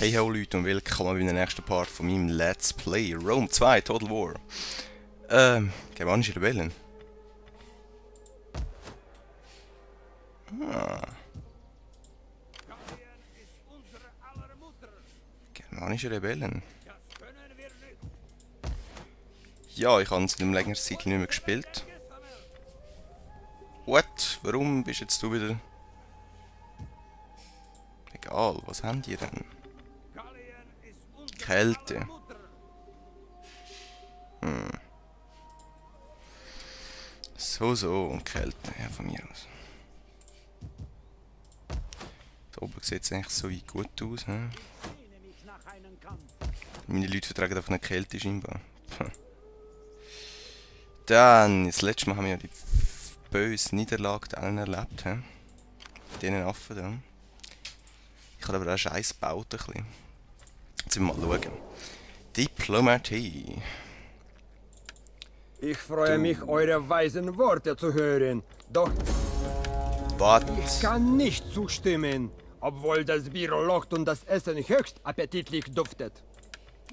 Hey ho Leute und willkommen bei der nächsten Part von meinem Let's Play Rome 2 Total War. Germanische Rebellen. Germanische Rebellen. Ja, ich habe es in längerer Zeit nicht mehr gespielt. What? Warum bist jetzt du wieder... Egal, was haben die denn? Kälte. So, und Kälte, ja, von mir aus. Da oben sieht es eigentlich so gut aus, he? Meine Leute vertragen einfach eine Kälte scheinbar. Dann, das letzte Mal haben wir ja die böse Niederlage da erlebt, he? Mit diesen Affen da. Ich habe aber auch Scheiß gebaut, ein bisschen. Jetzt müssen wir mal schauen. Diplomatie. Ich freue mich, eure weisen Worte zu hören. Doch ich kann nicht zustimmen, obwohl das Bier lockt und das Essen höchst appetitlich duftet.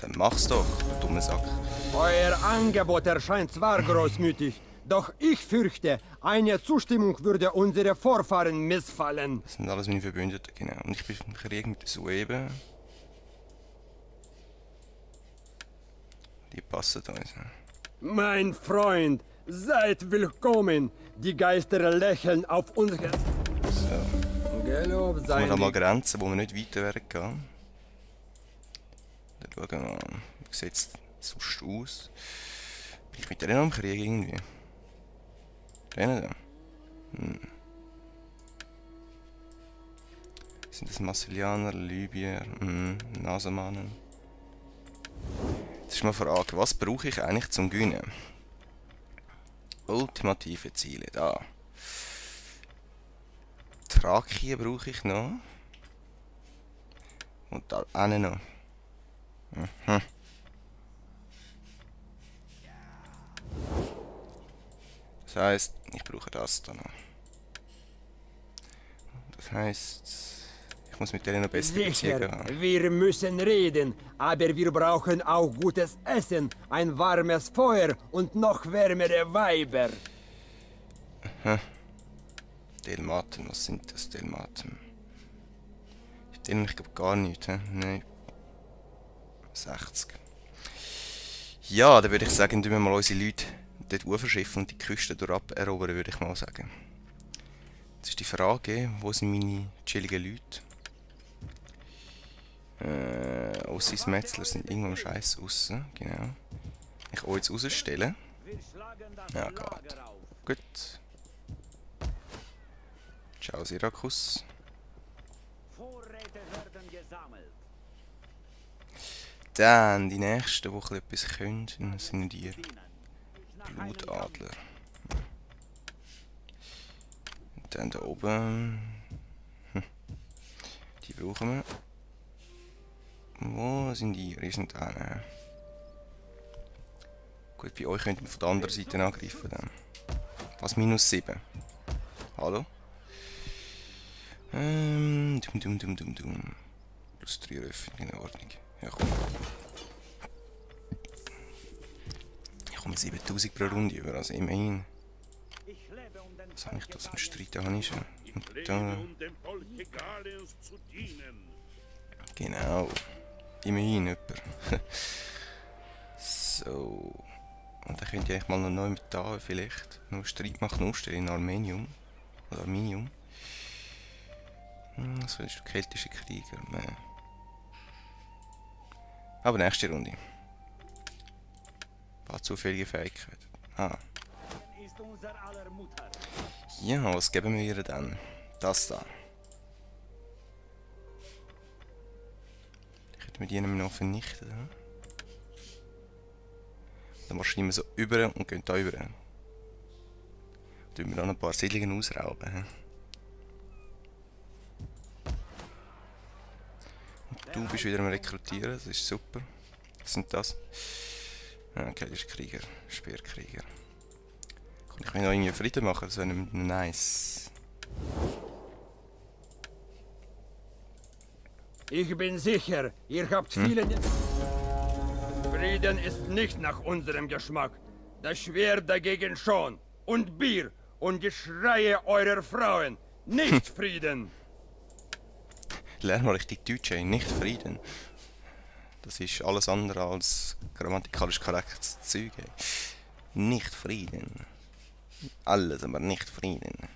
Dann mach's doch, du dummer Sack. Euer Angebot erscheint zwar großmütig, doch ich fürchte, eine Zustimmung würde unsere Vorfahren missfallen. Das sind alles meine Verbündeten, genau. Und ich bin im Krieg mit den Sueben. Die passen uns. Mein Freund, seid willkommen. Die Geister lächeln auf unsere... So. Gelobt Jetzt haben sein. wir da mal Grenzen, wo wir nicht weiter werden gehen. Dann schauen wir mal. Wie sieht es sonst aus? Bin ich mit denen am Krieg irgendwie? Denen da? Sind das Massilianer, Libyer, Nasemannen? Das ist mal eine Frage, was brauche ich eigentlich zum Gewinnen? Ultimative Ziele, da. Thrakien brauche ich noch. Und da einen noch. Das heisst, ich brauche das da noch. Das heisst... Ich muss mit denen noch besser Beziehungen haben. Wir müssen reden, aber wir brauchen auch gutes Essen, ein warmes Feuer und noch wärmere Weiber. Delmaten, was sind das Delmaten? Ich glaube gar nicht, nein. 60. Ja, dann würde ich sagen, tun wir mal unsere Leute dort verschiffen und die Küste durchab erobern, würde ich mal sagen. Jetzt ist die Frage, wo sind meine chilligen Leute? Ossis Metzler sind irgendwo im Scheiß aussen, genau. Ich kann jetzt rausstellen. Ja, geht. Gut. Ciao, Syrakus. Dann die nächsten, die etwas können, sind die Blutadler. Und dann da oben. Die brauchen wir. Wo sind die? Ihr sind da. Gut, bei euch könnt ihr von der anderen Seite angreifen. Dann. Was? Minus 7. Hallo? Plus 3 Öffnungen in Ordnung. Ja, komm. Ich komme 7000 pro Runde über, also immerhin. Was habe ich da zum Streit? Da habe ich schon. Und da. Genau. Immerhin jemand. So. Und dann könnt ihr eigentlich mal noch neu mit da vielleicht noch Streitmacht aufstellen in Armenium. Oder Arminium. So ist der keltische Krieger. Nee. Aber nächste Runde. War zufällige Fähigkeit. Ja, was geben wir ihr dann? Das da. Wir die noch vernichten. Dann wahrscheinlich so über und gehen da über. Dann tun wir noch ein paar Siedlungen ausrauben. Und du bist wieder am Rekrutieren, das ist super. Was sind das? Okay, das ist Krieger, Speerkrieger. Kann ich mir noch irgendwie Frieden machen? Das wäre nice. Ich bin sicher, ihr habt viele... Frieden ist nicht nach unserem Geschmack. Das Schwert dagegen schon. Und Bier und die Schreie eurer Frauen. Nicht Frieden. Lern mal richtig Deutsch, ey. Nicht Frieden. Das ist alles andere als grammatikalisch korrektes Zeug, ey. Nicht Frieden. Alles, aber nicht Frieden.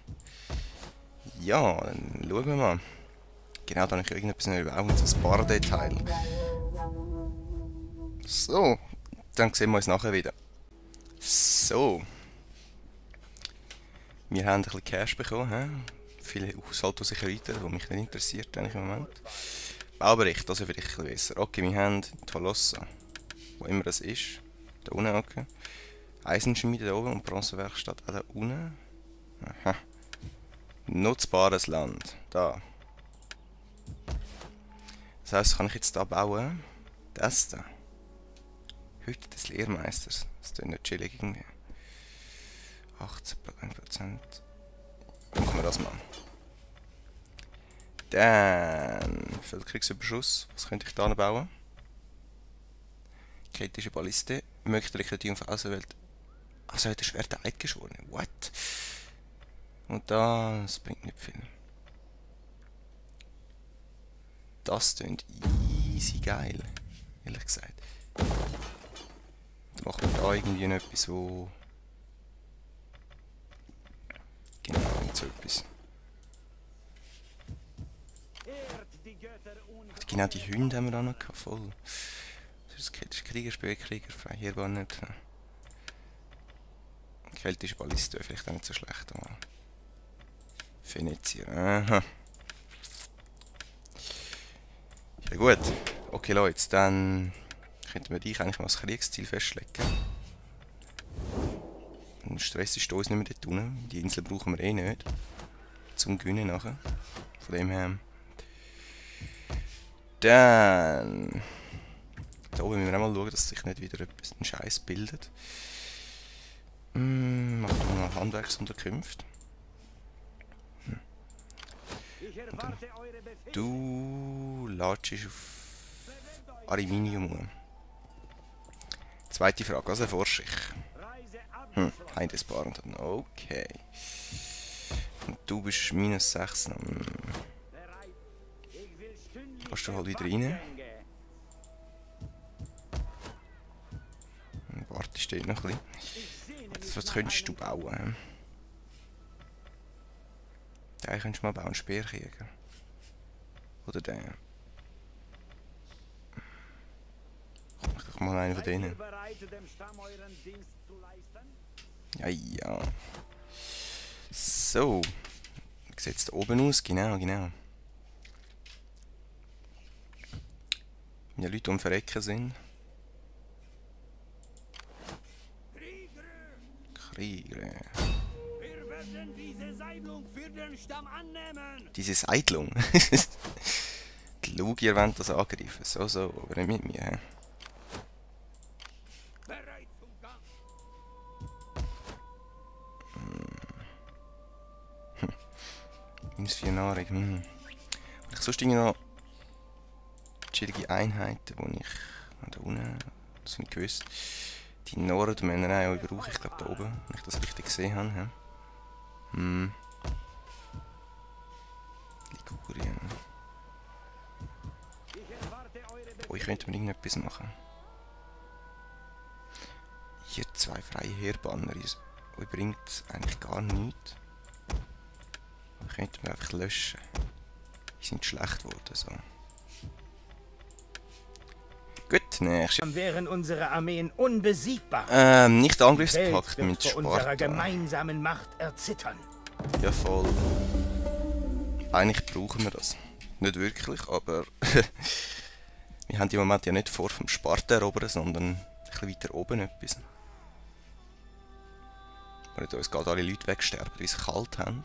Ja, dann schauen wir mal. Genau, da habe ich irgendetwas noch überbaut, das Bardetail. So, dann sehen wir uns nachher wieder. So. Wir haben ein bisschen Cash bekommen, he? Viele Haushalte, die sich erweitern, die mich nicht interessiert eigentlich im Moment. Baubericht, das ist vielleicht ein bisschen besser. Okay, wir haben Tolossa, wo immer das ist. Da unten, okay. Eisenschmiede da oben und Bronzewerkstatt auch da unten. Aha. Nutzbares Land, da. Das heisst, kann ich jetzt da bauen? Das da. Hütte des Lehrmeisters. Das ist nicht chillig irgendwie. 18%. Machen wir das mal. Dann Bevölkerungsüberschuss. Was könnte ich da noch bauen? Kritische Balliste. Mögliche Rekruttierung von Außenwelt. Also hat der Schwert Eid geschworen. What? Und das bringt nicht viel. Das klingt easy geil. Ehrlich gesagt. Dann machen wir da irgendwie noch etwas, wo... Genau, so etwas. Genau, die Hunde haben wir da noch gehabt, voll. Das ist Kriegerspiel, Kriegerfrei, hier war nicht. Keltische Balliste wäre vielleicht auch nicht so schlecht, aber... Venezier, aha. Ja gut, okay Leute, dann könnten wir dich eigentlich mal als Kriegsziel festlegen. Dann stressest du uns nicht mehr dort unten. Die Insel brauchen wir eh nicht. Zum Gewinnen nachher. Von dem her. Dann... Da oben müssen wir auch mal schauen, dass sich nicht wieder etwas ein Scheiß bildet. Machen wir mal Handwerksunterkünfte. Du latschst auf Aluminium um. Zweite Frage, was erforsche ich? Heidesparend. Okay. Und du bist -6. Kannst du halt wieder rein? Warte, steht noch ein bisschen. Was könntest du bauen? Den könntest du mal bauen, Speerkrieger. Oder den. Mach doch mal einen von denen. Ja, ja. So. Wie sieht es da oben aus? Genau, genau. Wenn die Leute am Verrecken sind. Krieger. Diese Seidlung? Die Lugier wollen das angreifen. So, aber nicht mit mir. He? Minus 4 Nahrung. Ich sonst noch chillige Einheiten, die ich da unten, das habe ich gewusst. Die Nordmänner brauche ich glaube da oben, wenn ich das richtig gesehen habe. Ja. Ligurien. Oh, ich könnte mir irgendetwas machen. Hier 2 freie Heerbanner. Euch bringt eigentlich gar nichts. Ich könnte mir einfach löschen. Die sind schlecht geworden. So. Gut, nächstes. Dann wären unsere Armeen unbesiegbar. Nicht Angriffspakt mit Sparta. Unserer gemeinsamen Macht erzittern. Ja, voll. Eigentlich brauchen wir das. Nicht wirklich, aber wir haben im Moment ja nicht vor, vom Sparta erobern, sondern ein bisschen weiter oben etwas. Weil uns gerade alle Leute wegsterben, die es kalt haben.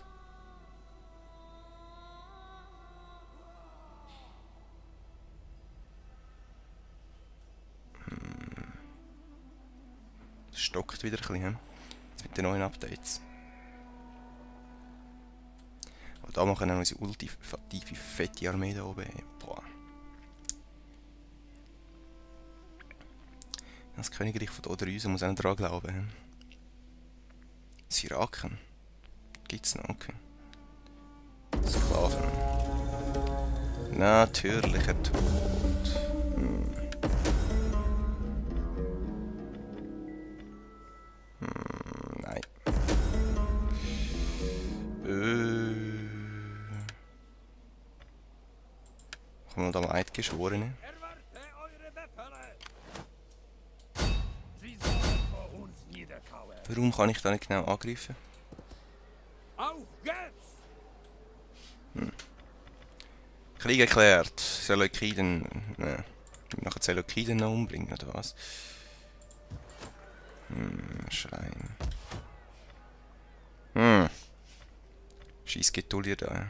Es stockt wieder ein bisschen, jetzt mit den neuen Updates. Aber da machen wir unsere ultimative fette Armee da oben. Boah. Das Königreich von Oder-Üsen muss auch noch dran glauben. Syraken. Gibt's noch? Okay. Sklaven. Natürlicher Tod. Nein. Kommen wir da mal Eidgeschworene? Warum kann ich da nicht genau angreifen? Krieg erklärt. Seleukiden. Ne. Nachher Seleukiden noch umbringen, oder was? Schrein. Scheiß Getullier da.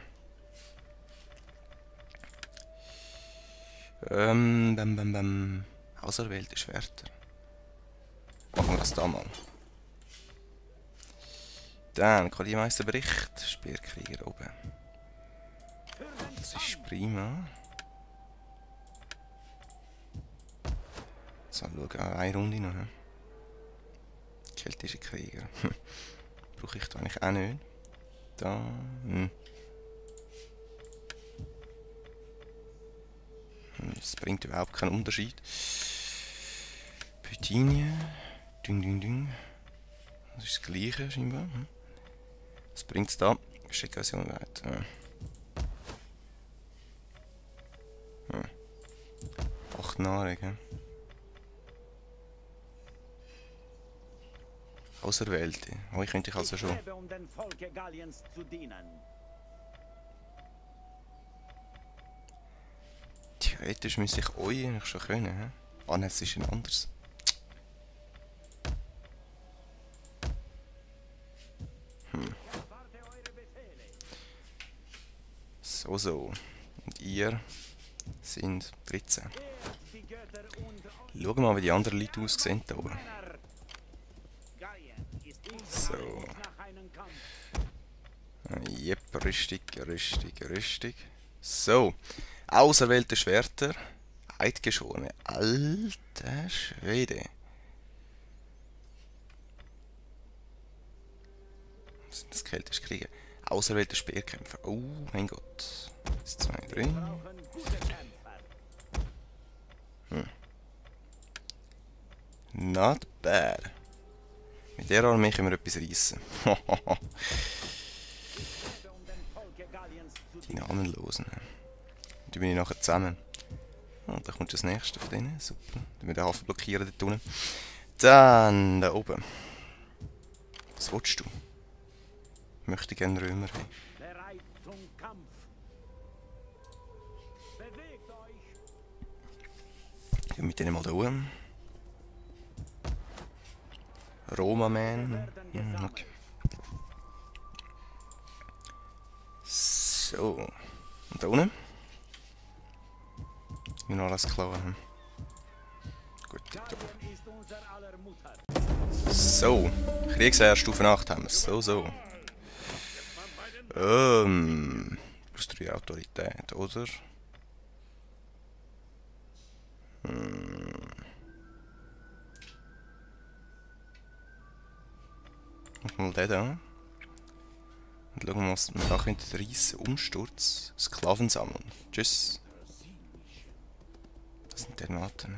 Auserwählte Schwerter. Machen wir das da mal. Dann Kolliemeisterbericht. Speerkrieger oben. Das ist prima. So, schauen, eine Runde noch. Keltische Krieger. Brauche ich da eigentlich auch nicht. Da. Das bringt überhaupt keinen Unterschied. Bithynia. Das ist das gleiche scheinbar. Was bringt es da? Schickasion weiter. 8 Nahrung. Auserwählte. Oh, ich könnte ich also schon. Theoretisch müsste ich euch eigentlich schon können. Ah, nein, es ist ein anderes. So. Und ihr sind 13. Schauen wir mal, wie die anderen Leute aussehen da oben. So. Jep, richtig. So. Auserwählte Schwerter. Eidgeschworene. Alter Schwede. Was sind das keltische Kriege? Auserwählte Speerkämpfer. Oh mein Gott. 1, 2, 3. Not bad. Mit der Armee können wir etwas reissen. Die Namenlosen. Die bin ich nachher zusammen. Und da kommt das nächste von denen. Super. Dann wir den Hafen blockieren dort unten. Dann da oben. Was willst du? Ich möchte gerne Römer haben. Gehen mit denen mal da oben. Roma-Man. Okay. So. Und da unten? Mir noch alles klar. Gut, da. So. Kriegsherr Stufe 8 haben wir es. So. Plus 3 Autorität, oder? Machen wir mal den da. Und schauen wir mal, was wir da reissen. Umsturz. Sklaven sammeln. Tschüss. Das sind die Maten.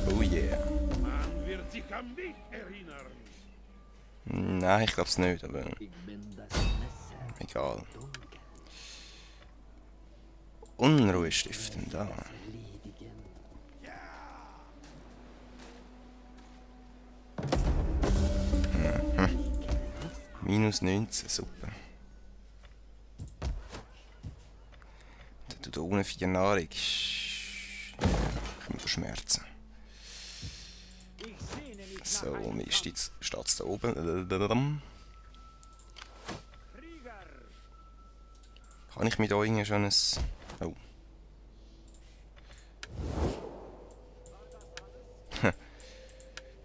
Oh yeah. Man wird sich an mich erinnern. Nein, ich glaub's nicht, aber egal. Unruhe stiften, da. Minus 19, super. Dann tut da unten 4 Nahrung. Können wir verschmerzen. So, wie steht es da oben? Kann ich mit euch schon ein... Oh.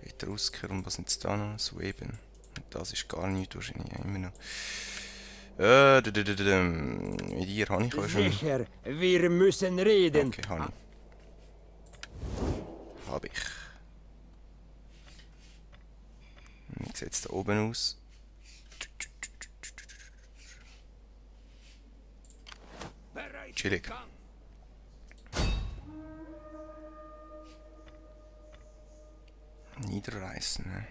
Etrusker und was sind da noch? Sueben. Und das ist gar nichts wahrscheinlich immer noch. Mit dir habe ich auch schon. Sicher, wir müssen reden. Okay, habe ich. Habe ich. Wie sieht es da oben aus? Chillig. Niederreißen, ne?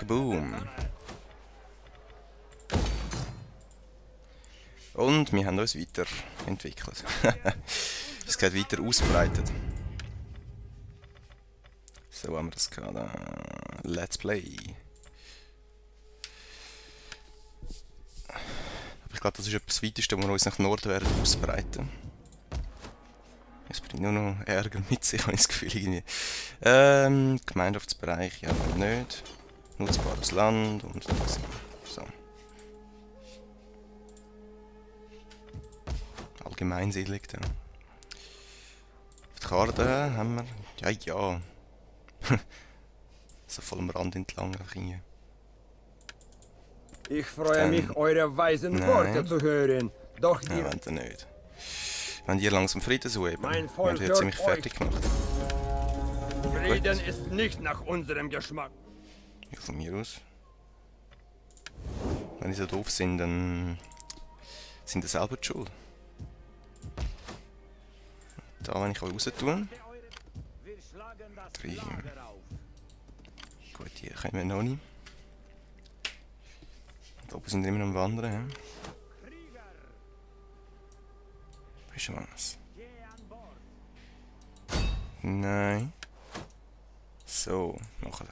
Boom. Und wir haben uns weiterentwickelt. Es geht weiter ausbreitet. So haben wir das gehabt. Let's Play. Aber ich glaube, das ist etwas das Weiteste, wo wir uns nach Norden werden ausbreiten. Es bringt nur noch Ärger mit sich, habe ich das Gefühl. Irgendwie. Gemeinschaftsbereich, ja, nicht. Nutzbares Land und das. So. Allgemeinsiedlung da. Auf der Karte haben wir. Ja. So voll am Rand entlang. Hier. Ich freue mich, eure weisen Worte zu hören. Doch ihr... Nein, nicht. Wenn ihr langsam Frieden suchen, dann wird ziemlich fertig gemacht. Frieden ist nicht nach unserem Geschmack. Ja, von mir aus. Wenn die so doof sind, dann sind die selber die schuld. Da, wenn ich euch raus tue. 3. Gut, hier können wir noch nicht. Da oben sind wir immer noch am Wandern. Ja? Ist schon was? Nein. So, nachher.